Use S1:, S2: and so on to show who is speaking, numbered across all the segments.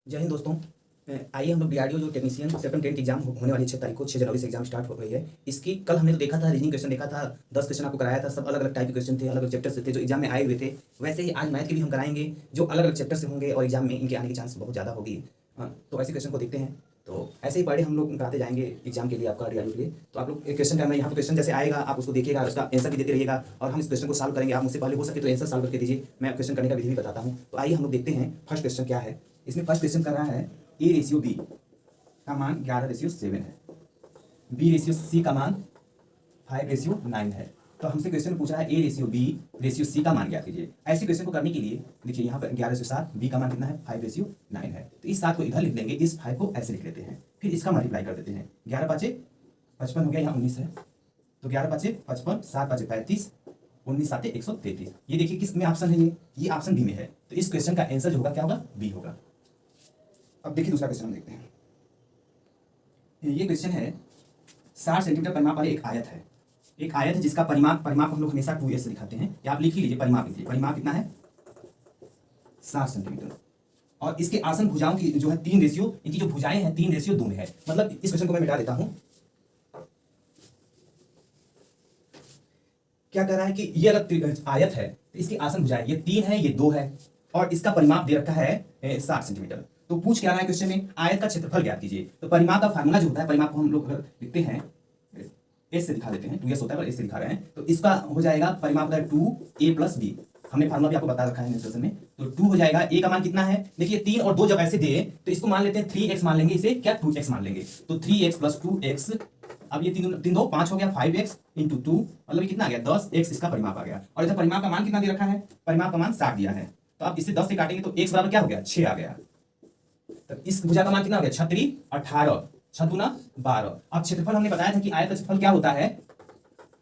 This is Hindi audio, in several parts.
S1: जय हिंद दोस्तों। आइए हम लोग डीआरडीओ जो टेक्नीशियन सेकंड 10 की एग्जाम होने वाली है 6 तारीख को, 6 जनवरी से एग्जाम स्टार्ट हो रही है। इसकी कल हमने तो देखा था, रीजनिंग क्वेश्चन देखा था, 10 क्वेश्चन आपको कराया था। सब अलग अलग टाइप के क्वेश्चन थे, अलग अलग चैप्टर से थे जो एग्जाम में आए हुए थे। वैसे ही आज मैथ के भी हम कराएंगे जो अलग अलग चैप्टर से होंगे और एग्जाम में इनके आने की चांस बहुत ज़्यादा होगी। तो ऐसे क्वेश्चन को देखते हैं। तो ऐसे ही पढ़े हम लोग कराते जाएंगे एग्जाम के लिए, आपका डीआरडीओ के लिए। तो आप लोग एक क्वेश्चन करना है, यहाँ पर क्वेश्चन जैसे आएगा आप उसको देखिएगा, उसका आंसर भी देते रहिएगा और हम इस क्वेश्चन को सॉल्व करेंगे। आप मुझसे पहले हो सके तो आंसर सॉल्व करके दीजिए, मैं क्वेश्चन करने का विधि भी बताता हूँ। तो आइए हम लोग देखते हैं फर्स्ट क्वेश्चन क्या है। इसमें फर्स्ट क्वेश्चन कर रहा है ए रेशियो बी का मान 11:7 है, बी रेशियो सी का मान 5:9 है। तो हमसे क्वेश्चन पूछ रहा है A ratio B ratio C का मान ज्ञात कीजिए। ऐसे क्वेश्चन को करने के लिए देखिए यहाँ पर 11:7, बी का मान कितना है 5:9 है। तो इस 7 को इधर लिख लेंगे, इस 5 को ऐसे लिख लेते हैं, फिर इसका मल्टीप्लाई कर देते हैं। 11×5 = 55 हो गया, यहाँ 19 है तो 11×5 = 55, 7×5 = 35, 19×7 = 133। ये देखिए किस में ऑप्शन है, ये ऑप्शन बी में है। तो इस क्वेश्चन का आंसर जो होगा क्या होगा, बी होगा। अब देखिए दूसरा क्वेश्चन हम देखते हैं। ये क्वेश्चन है 60 सेंटीमीटर परिमाप वाले एक आयत है। एक आयत है जिसका परिमाप हम लोग हमेशा 2s से दिखाते हैं, या आप लिख ही लीजिए परिमाप लिखिए। परिमाप कितना है 60 सेंटीमीटर और इसके आसन भुजाओं की जो है 3 रेशियो, इनकी जो भुजाएं हैं 3:2 में है। मतलब इस क्वेश्चन को मैं मिटा देता हूं। क्या कह रहा है कि ये अगर आयत है तो इसकी आसन भुजाएं ये 3 है, ये 2 है और इसका परिमाप दे रखा है 60 सेंटीमीटर। तो पूछ क्या रहा है क्वेश्चन में, आयत का क्षेत्रफल ज्ञात कीजिए। तो परिमाप का फार्मूला जो होता है, परिमाप को हम लोग अगर लिखते हैं एस से दिखा देते हैं, 2s होता है पर एस से दिखा रहे हैं। तो इसका हो जाएगा परिमाप होता है 2a + b। हमने फार्मूला भी आपको बता रखा है इंस्ट्रक्शन में। तो 2 हो जाएगा, a का मान कितना है, देखिए 3 और 2 जब ऐसे दे तो इसको मान लेते हैं 3x मान लेंगे, इसे क्या 2x मान लेंगे। तो 3x + 2x, अब ये 3 2 5 हो गया, 5x × 2 मतलब कितना आ गया 10x, इसका परिमाप आ गया। और इधर परिमाप का मान कितना दे रखा है, परिमाप का मान 60 दिया है। तो आप इससे 10 से काटेंगे तो x बराबर क्या हो गया 6 आ गया। तो इस भुजा का मान कितना हो गया 36 18, 6 × 12। अब क्षेत्रफल हमने बताया था कि आयत का क्षेत्रफल क्या होता है,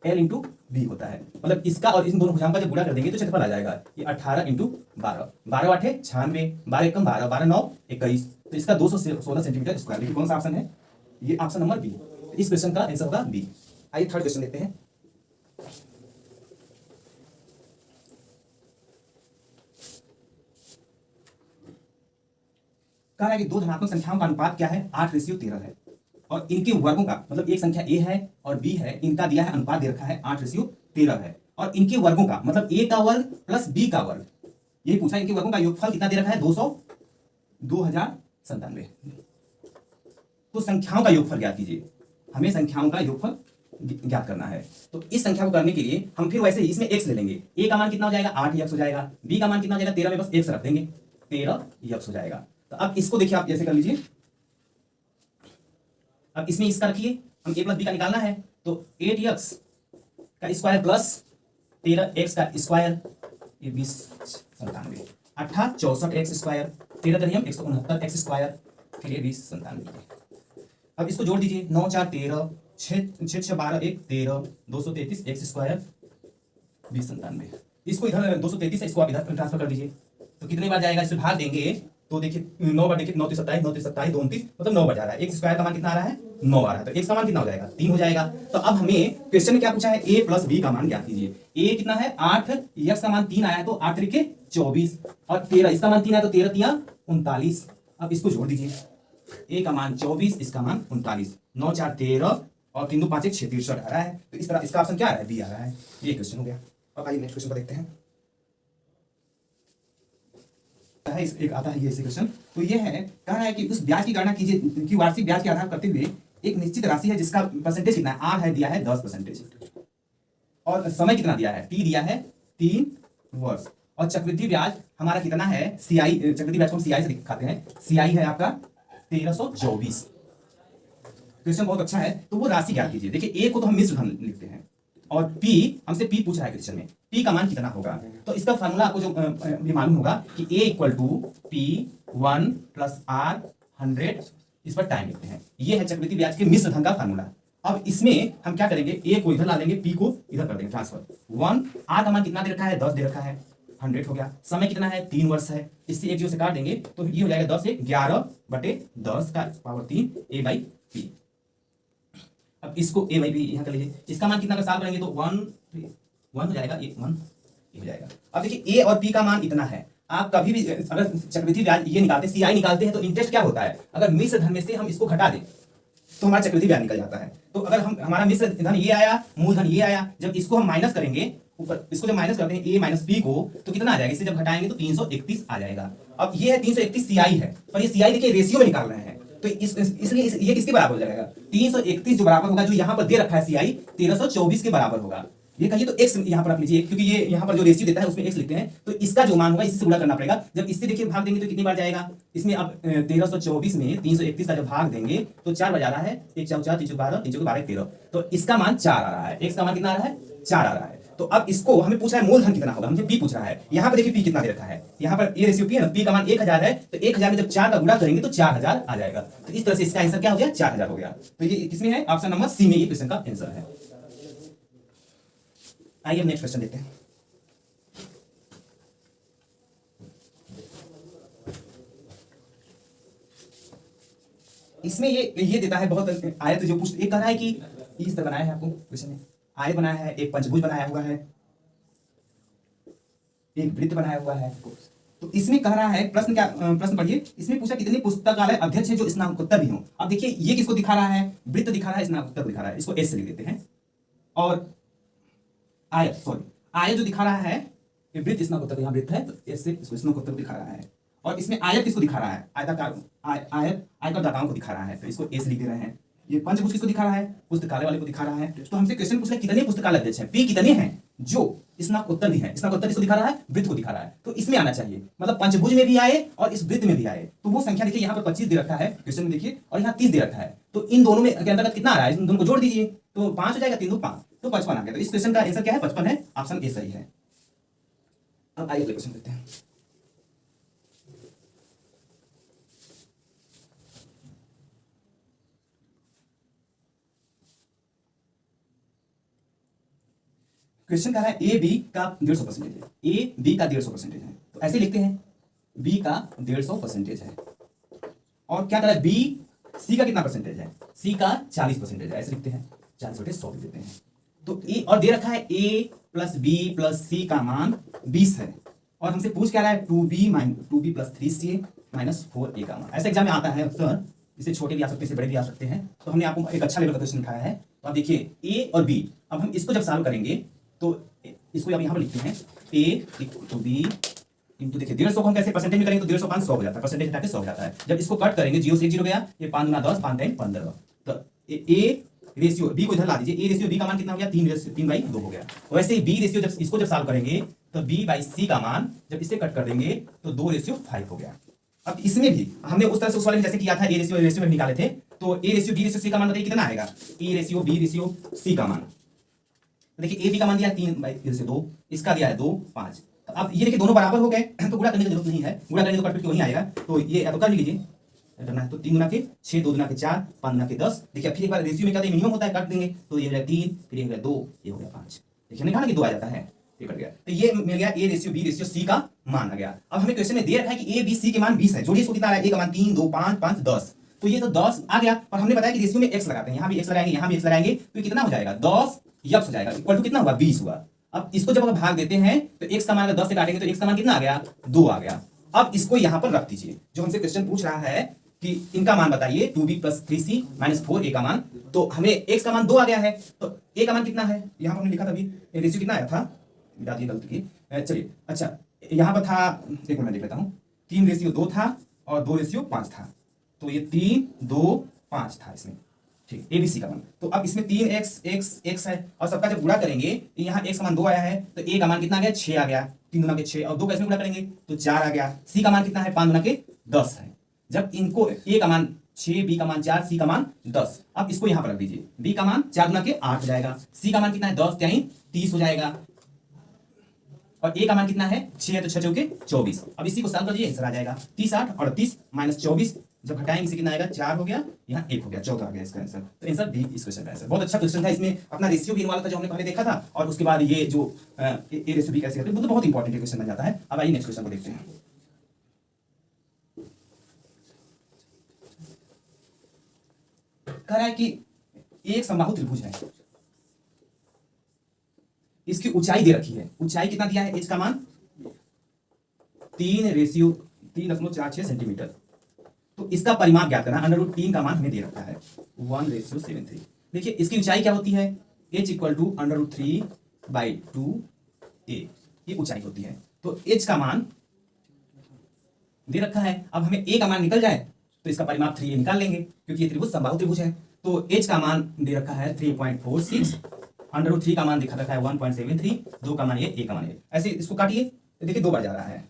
S1: L × B होता है। मतलब इसका और इन दोनों भुजाओं का जब गुणा कर देंगे तो क्षेत्रफल आ जाएगा ये 18 × 12, 12 8 96, 12 1 12, 12 9 21। तो इसका 216 सेंटीमीटर स्क्वायर। देखिए कौन सा ऑप्शन है, ये ऑप्शन नंबर बी। इस क्वेश्चन का आंसर होगा बी। आइए थर्ड क्वेश्चन देखते हैं। कह रहा है कि दो धनात्मक संख्याओं का अनुपात क्या है 8:13 है और इनके वर्गों का, मतलब एक संख्या a है और b है, इनका दिया है अनुपात दे रखा है 8:13 है। और इनके वर्गों का मतलब a का वर्ग प्लस b का वर्ग, यही पूछा। इनके वर्गों का योगफल कितना दे रखा है 2097। तो संख्याओं का योगफल ज्ञात कीजिए, हमें संख्याओं का योगफल ज्ञात करना है। तो इस संख्या को करने के लिए हम फिर वैसे ही इसमें x ले लेंगे। a का मान कितना हो जाएगा 8x हो जाएगा, b का मान कितना हो जाएगा 13 में बस x रख देंगे, 13x हो जाएगा। तो अब इसको देखिए आप ऐसे कर लीजिए। अब इसमें इसका रखिए, हम a + b का निकालना है। तो 8x का स्क्वायर प्लस 13x का स्क्वायर, ये 2097, 8 64x स्क्वायर, 13 3 169x स्क्वायर, फिर ये 2097। अब इसको जोड़ दीजिए, 9 4 13, 6 6 12 1 13, 233x स्क्वायर 2097। इसको इधर 233 है, इसको आप इधर ट्रांसफर कर दीजिए। तो कितने बार जाएगा, इसे भाग देंगे तो देखिए 9 बार, देखिए 9 3 27, 9 3 27, 2 29, मतलब 9 बार जा रहा है। x स्क्वायर का मान कितना आ रहा है 9 आ रहा है। तो x का मान कितना हो जाएगा 3 हो जाएगा। तो अब हमें क्वेश्चन में क्या पूछा है, a + b का मान ज्ञात कीजिए। a कितना है 8, x का मान 3 आया है तो 8 3 24 और 13, इसका मान 3 आया तो 13 3 39। अब इसको जोड़ दीजिए, a का मान 24, इसका मान 39, 9 4 13 और 3 2 5 1 6 63 आ रहा है। तो इस तरह इसका ऑप्शन क्या आ रहा है, बी आ रहा है। ये क्वेश्चन हो गया। अब आइए नेक्स्ट क्वेश्चन को देखते हैं। एक आता है ये क्वेश्चन। तो ये है, कह रहा है कि उस ब्याज की गणना कीजिए कि वार्षिक ब्याज के आधार करते हुए एक निश्चित राशि है जिसका परसेंटेज कितना है, आर है दिया है 10% और समय कितना दिया है, टी दिया है 3 वर्ष और चक्रवृद्धि ब्याज हमारा कितना है, सीआई, चक्रवृद्धि ब्याज को हम सीआई से दिखाते हैं, सीआई है आपका 1324। क्वेश्चन बहुत अच्छा है। तो वो राशि ज्ञात कीजिए। देखिए ए को तो हम मिश्र धन लिखते हैं और पी हमसे पी पूछ रहा है क्वेश्चन में, पी का मान कितना होगा। तो इसका फार्मूला आपको जो भी मालूम होगा कि a = P1 + R100, इस पर टाइम लिखते हैं। ये है चक्रवृद्धि ब्याज के मिश्र धन का फार्मूला। अब इसमें हम क्या करेंगे, a को इधर ला लेंगे, p को इधर कर देंगे ट्रांसफर। 1, r का मान कितना दे रखा है 10 दे रखा है, 100 हो गया। समय कितना है 3 वर्ष है, इससे एक 0 से काट देंगे तो ये हो जाएगा 10 से 11/10 का पावर 3 a/p। अब इसको a/p यहाँ कर लीजिए, इसका मान कितना का सॉल्व करेंगे तो 1 हो जाएगा, ये 1 हो जाएगा। अब देखिए a और p का मान इतना है आप कभी भी अगर चक्रवृद्धि ब्याज ये निकालते CI निकालते हैं तो इंटरेस्ट क्या होता है, अगर मिश्र धन में से हम इसको घटा दें तो हमारा चक्रवृद्धि ब्याज निकल जाता है। तो अगर हम हमारा मिश्र धन ये आया, मूलधन ये आया, जब इसको हम माइनस करेंगे ऊपर, इसको जब माइनस करते हैं A माइनस B को, तो कितना आ जाएगा, इससे जब घटाएंगे तो 331 आ जाएगा। अब ये है 331 CI है, पर ये CI देखिए रेशियो में निकाल रहे हैं, तो इसलिए ये किसके बराबर हो जाएगा, 331 जो बराबर होगा, जो यहाँ पर दे रखा है CI 1324 के बराबर होगा। ये कहिए तो x यहाँ पर रख लीजिए, क्योंकि ये यहाँ पर जो रेशियो देता है उसमें x लिखते हैं, तो इसका जो मान होगा इससे गुणा करना पड़ेगा। जब इससे देखिए भाग देंगे तो कितनी बार जाएगा, इसमें अब 1324 में 331 का जब भाग देंगे तो 4 बजा रहा है, 1 4 4 3 12 3 12 13, तो इसका मान 4 आ रहा है, x का मान कितना आ रहा है, 4 आ रहा है। तो अब इसको हमें पूछा है मूलधन कितना होगा, हमसे p पूछ रहा है। यहाँ पर देखिए p कितना दे रखा है, यहाँ पर ये रेशियो p है ना, p का मान 1000 है, तो 1000 में जब 4 का गुणा करेंगे तो 4000 आ जाएगा। तो इस तरह से इसका आंसर क्या हो गया, 4000 हो गया। तो ये किसमें है, ऑप्शन नंबर सी में ये क्वेश्चन का आंसर है। आइए नेक्स्ट क्वेश्चन देखते हैं। इसमें ये देता है बहुत आयत जो पूछ, एक कह रहा है कि इस तरह बनाया है, आपको क्वेश्चन में आयत बनाया है, एक पंचभुज बनाया हुआ है, एक वृत्त बनाया हुआ है। तो इसमें कह रहा है, प्रश्न क्या, प्रश्न पढ़िए। इसमें पूछा कितने पुस्तकालय अध्यक्ष है जो स्नातकोत्तर भी हो। अब देखिए ये किसको दिखा रहा है, वृत्त दिखा रहा है, स्नातकोत्तर दिखा रहा है, इसको एस से लिख देते हैं। और आयत जो दिखा रहा है ये वृत्त स्नातकोत्तर, यहाँ वृत्त है तो एस से इसको स्नातकोत्तर दिखा रहा है। और इसमें आयत किसको दिखा रहा है, आयताकार आयकर दाताओं को दिखा रहा है, तो इसको एस लिख दे रहे हैं। ये पंचभुज किसको दिखा रहा है, पुस्तकालय वाले को दिखा रहा है। तो हमसे क्वेश्चन पूछ रहा है कितने पुस्तकालय अध्यक्ष हैं, p कितने हैं, जो स्नातकोत्तर भी है, स्नातकोत्तर किसको दिखा रहा है, वृत्त को दिखा रहा है। तो इसमें आना चाहिए, मतलब पंचभुज में भी आए और इस वृत्त में भी आए। तो वो संख्या देखिए यहाँ पर 25 दे रखा है क्वेश्चन में देखिए, और यहाँ 30 दे रखा है। तो इन दोनों में के अंतर्गत कितना आ रहा है, इन दोनों को जोड़ दीजिए तो 5 हो जाएगा, 3 2 5, तो 55 आ गया। तो इस क्वेश्चन का आंसर क्या है, 55 है, ऑप्शन ए सही है। अब आइए अगले क्वेश्चन देखते हैं। क्वेश्चन कह रहा है ए बी का 150% है, ए बी का 150% है, तो ऐसे लिखते हैं बी का 150% है। और क्या कह रहा है, बी सी का कितना परसेंटेज है, सी का 40% है, ऐसे लिखते हैं, 40/100 लिख देते हैं। तो ए और दे रखा है ए प्लस बी प्लस सी का मान 20 है, और हमसे पूछ क्या रहा है 2b plus 3c minus 4a का मान। ऐसे एग्जाम में आता है अक्सर, इससे छोटे भी आ सकते हैं, इससे बड़े भी आ सकते हैं। तो हमने आपको एक अच्छा लेवल का क्वेश्चन दिखाया है। तो आप देखिए ए और बी, अब हम इसको जब सॉल्व करेंगे तो इसको अब यहाँ पर लिखते हैं a इक्वल बी इंटू, देखिए 150 को हम कैसे परसेंटेज में करेंगे तो 150 5 100 हो जाता है, परसेंटेज हटा के 100 हो जाता है। जब इसको कट करेंगे 0 से 0 गया, ये 5 गुना 10 5 3 15, तो a रेशियो b को इधर ला दीजिए, a रेशियो b का मान कितना हो गया, 3/2 हो गया। वैसे ही b रेशियो जब इसको जब सॉल्व करेंगे तो b/c का मान जब इससे कट कर देंगे तो 2/5 हो गया। अब इसमें भी हमने उस तरह से उस वाले में जैसे किया था, a रेशियो में निकाले थे, तो a ratio b ratio c का मान बताइए कितना आएगा, a ratio b ratio c का मान देखिए, ए बी का मान दिया 3/2, इसका दिया है 2 5। अब ये देखिए दोनों बराबर हो गए, तो गुणा करने की जरूरत नहीं है, गुणा करेंगे तो कट के वहीं आएगा। तो ये या तो कर लीजिए करना है तो 3 गुना के 6 2 गुना के 4 5 गुना के 10। देखिए फिर एक बार रेशियो में क्या मिनिमम होता है, काट देंगे तो ये हो गया 3, फिर ये हो गया 2, ये हो गया 5। देखिए हमने कहा ना कि 2 आ जाता है, ये कट गया। तो ये मिल गया A ratio B ratio C का मान आ गया। अब हमें क्वेश्चन में दे रखा है कि ए बी सी के मान 20 है, जोड़िए इसको कितना आ रहा है, ए का मान 3 2 5 5 10, तो ये तो 10 आ गया। और हमने बताया कि रेशियो में x लगाते हैं, यहाँ भी x लगाएंगे, यहाँ भी x लगाएंगे, तो कितना हो जाएगा 10 यक्स हो जाएगा, इक्वल टू कितना हुआ 20 हुआ। अब इसको जब भाग देते हैं तो x का मान 10 से काटेंगे तो x का मान कितना आ गया 2 आ गया। अब इसको यहां पर रख दीजिए, जो हमसे क्वेश्चन पूछ रहा है कि इनका मान बताइए 2b plus 3c minus 4a का मान। तो हमें x का मान 2 आ गया है, तो a का मान कितना है, यहां पर हमने लिखा था अभी रेशियो कितना आया था, मिटा दिए गलती की, चलिए अच्छा यहां पर था, एक मिनट देख लेता हूं, 3/2 था और 2/5 था, तो ये 3 2 5 था इसमें, ठीक, एबीसी का मान। तो अब इसमें 3x है, और सबका जब गुणा करेंगे यहाँ x का मान 2 आया है, तो a का मान कितना आ गया 6 आ गया, 3 गुना के 6 और 2 का इसमें गुणा करेंगे तो 4 आ गया। c का मान कितना है 5 गुना के 10 है। जब इनको a का मान 6, b का मान 4, c का मान 10, अब इसको यहाँ पर रख दीजिए, b का मान 4 गुना के 8 हो जाएगा, c का मान कितना है 10 3 30 हो जाएगा, और a का मान कितना है 6 तो 6 चौके 24। अब इसी को सॉल्व करिए, आंसर आ जाएगा 30 8 38 माइनस 24, जब घटाएंगे इसे कितना आएगा 4 हो गया, यहाँ 1 हो गया, 14 आ गया इसका आंसर। तो आंसर डी इस क्वेश्चन का आंसर। बहुत अच्छा क्वेश्चन था, इसमें अपना रेशियो भी इन्वॉल्व था जो हमने पहले देखा था, और उसके बाद ये जो ए रेशियो भी कैसे करते हैं, बहुत इंपॉर्टेंट क्वेश्चन बन जाता है। अब आइए नेक्स्ट क्वेश्चन को देखते हैं। कह रहा है कि एक समबाहु त्रिभुज है, इसकी ऊंचाई दे रखी है, ऊंचाई कितना दिया है, एच का मान 3:46 सेंटीमीटर। तो इसका परिमाप ज्ञात करना, √3 का मान हमें दे रखा है 1:73। देखिए इसकी ऊंचाई क्या होती है, h = √3/2a, ये ऊंचाई होती है। तो h का मान दे रखा है। अब हमें a का मान निकल जाए तो इसका परिमाप 3a निकाल लेंगे, क्योंकि ये त्रिभुज समबाहु त्रिभुज है। तो h का मान दे रखा है 3.46, √3 का मान दिखा रखा है 1.73, 2 का मान ये, a का मान ये। ऐसे इसको काटिए तो देखिए 2 बार जा रहा है,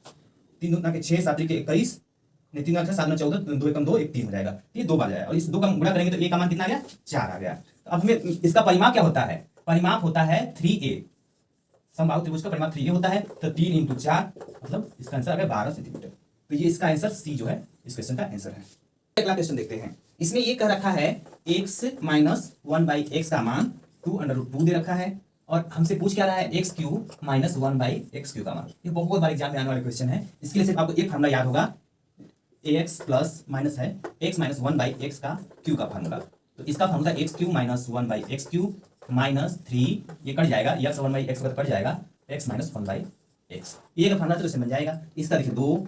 S1: 3 दूना के 6, 7 के 21, 3 7 14, 2 एकम 2, 1 3 हो जाएगा। ये 2 बार जाएगा और इस 2 का गुणा करेंगे तो a का मान कितना आ गया, 4 आ गया। तो अब हमें इसका परिमाप क्या होता है, परिमाप होता है 3a, समबाहु त्रिभुज का परिमाप 3a होता है। तो 3 × 4 मतलब इसका आंसर आ गया 12 सेंटीमीटर। तो ये इसका आंसर सी जो है इस क्वेश्चन का आंसर है। अगला क्वेश्चन देखते हैं। इसमें ये कह रखा है x - 1/x का मान 2√2 दे रखा है और हमसे पूछ क्या रहा है x³ - 1/x³ का मान। ये बहुत बार एग्जाम में आने वाला क्वेश्चन है। इसके लिए सिर्फ आपको एक फार्मूला याद होगा, ax प्लस माइनस है x - 1/x का q का फार्मूला। तो इसका फार्मूला x³ - 1/x³ माइनस 3, ये कट जाएगा, x 1/x का कट जाएगा, x - 1/x, ये का फार्मूला तो बन जाएगा। इसका देखिए 2,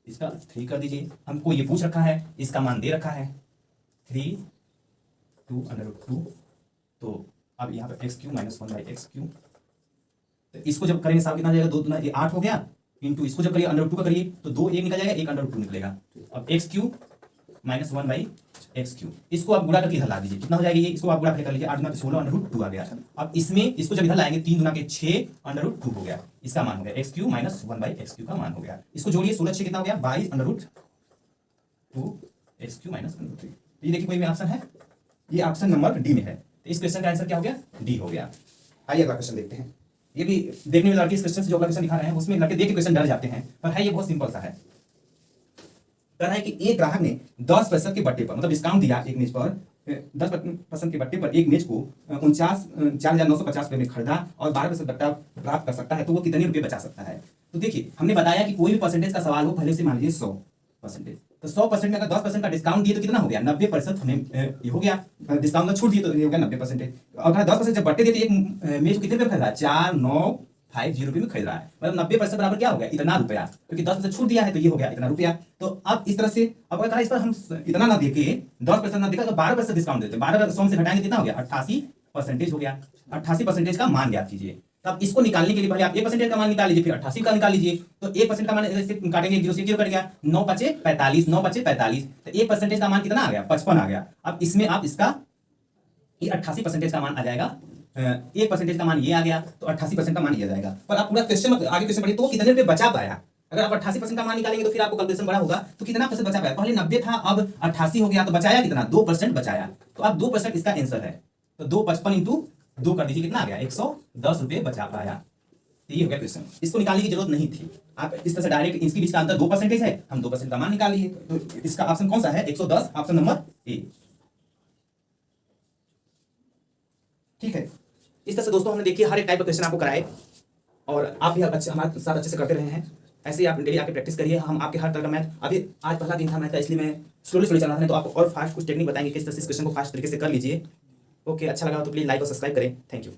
S1: इसका 3 कर दीजिए। हमको ये पूछ रखा है, इसका मान दे रखा है 3, 2√2। तो अब यहाँ पे x³ - 1/x³, तो इसको जब करेंगे साहब कितना आ जाएगा, 2 दूना ये 8 हो गया, इंटू इसको जब करिए √2 का करिए तो 2 1 निकल जाएगा, 1 √2 निकलेगा। अब x³ - 1/x³, इसको आप गुणा करके इधर ला दीजिए, कितना हो जाएगा ये, इसको आप गुणा कर लीजिए, 8 दूना 16 √2 आ गया। अब इसमें इसको जब इधर लाएंगे 3 दूना के 6 √2 हो गया, इसका मान हो गया x³ - 1/x³ का मान हो गया। इसको जोड़िए 16 6 कितना हो गया, 22 √2 x³ - 1/3। तो ये देखिए कोई भी ऑप्शन है, ये ऑप्शन नंबर डी में है। तो इस क्वेश्चन का आंसर क्या हो गया, डी हो गया। आइए अगला क्वेश्चन देखते हैं। ये भी देखने में लड़के इस क्वेश्चन से जो अगला क्वेश्चन दिखा रहे हैं उसमें लड़के देख के क्वेश्चन डर जाते हैं, पर है ये बहुत सिंपल सा है। कह रहा है कि एक ग्राहक ने 10% के बट्टे पर, मतलब डिस्काउंट दिया एक मेज पर, 10% के बट्टे पर एक मेज को 4,950 रुपये में खरीदा और 12% बट्टा प्राप्त कर सकता है, तो वो कितने रुपये बचा सकता है। तो देखिए हमने बताया कि कोई भी परसेंटेज का सवाल हो, पहले से मान लीजिए 100%। तो 100% में अगर 10% का डिस्काउंट दिए तो कितना हो गया, 90% हमें ये हो गया, डिस्काउंट का छूट दिए तो ये हो गया 90%। अगर 10% जब बट्टे दिए तो एक मेज को कितने रुपये खरीदा, 4,950 रुपये में खरीद रहा है, मतलब 90% बराबर क्या हो गया, इतना रुपया, क्योंकि 10% छूट दिया है तो ये हो गया इतना रुपया। तो अब इस तरह से अब अगर इस पर हम इतना ना देके 10% ना देकर 12% डिस्काउंट देते हैं, 12 100 से घटाएंगे कितना हो गया, 88% हो गया। 88% का मान ज्ञात कीजिए। तब इसको निकालने के लिए पहले आप 1% का मान निकाल लीजिए, फिर 88 का निकाल लीजिए। तो 1% का मान ऐसे काटेंगे, 0 से 0 कट गया, 9 × 5 = 45, 9 × 5 = 45, तो 1% का मान कितना आ गया, 55 आ गया। अब इसमें आप इसका ये 88% का मान आ जाएगा, 1% का मान ये आ गया, तो 88% का मान ये आ जाएगा। पर आप पूरा क्वेश्चन आगे क्वेश्चन पढ़िए तो कितने रुपये बचा पाया। अगर आप 88% का मान निकालेंगे तो फिर आपको कैलकुलेशन बड़ा होगा, तो कितना % बचा पाया, पहले 90 था अब 88 हो गया, तो बचाया कितना, 2% बचाया। तो अब 2% इसका आंसर है, तो 2 55 × 2 कर दीजिए, कितना आ गया, 110 रुपये बचा पाया। तो ये हो गया क्वेश्चन। इसको निकालने की जरूरत नहीं थी, आप इस तरह से डायरेक्ट इसके बीच का अंतर 2% है, हम 2% का मान निकाल लिए। तो इसका ऑप्शन कौन सा है, 110, ऑप्शन नंबर ए। ठीक है, इस तरह से दोस्तों हमने देखिए हर एक टाइप का क्वेश्चन आपको कराए और आप भी अच्छे हमारे साथ अच्छे से करते रहे हैं। ऐसे ही आप डेली आके प्रैक्टिस करिए। हम आपके हर तरह का मैथ, अभी आज पहला दिन था मैथ का, इसलिए मैं स्लोली चला रहा था, तो आपको और फास्ट कुछ टेक्निक बताएंगे किस तरह से इस क्वेश्चन को फास्ट तरीके से कर लीजिए। ओके, अच्छा लगा तो प्लीज लाइक और सब्सक्राइब करें। Thank you.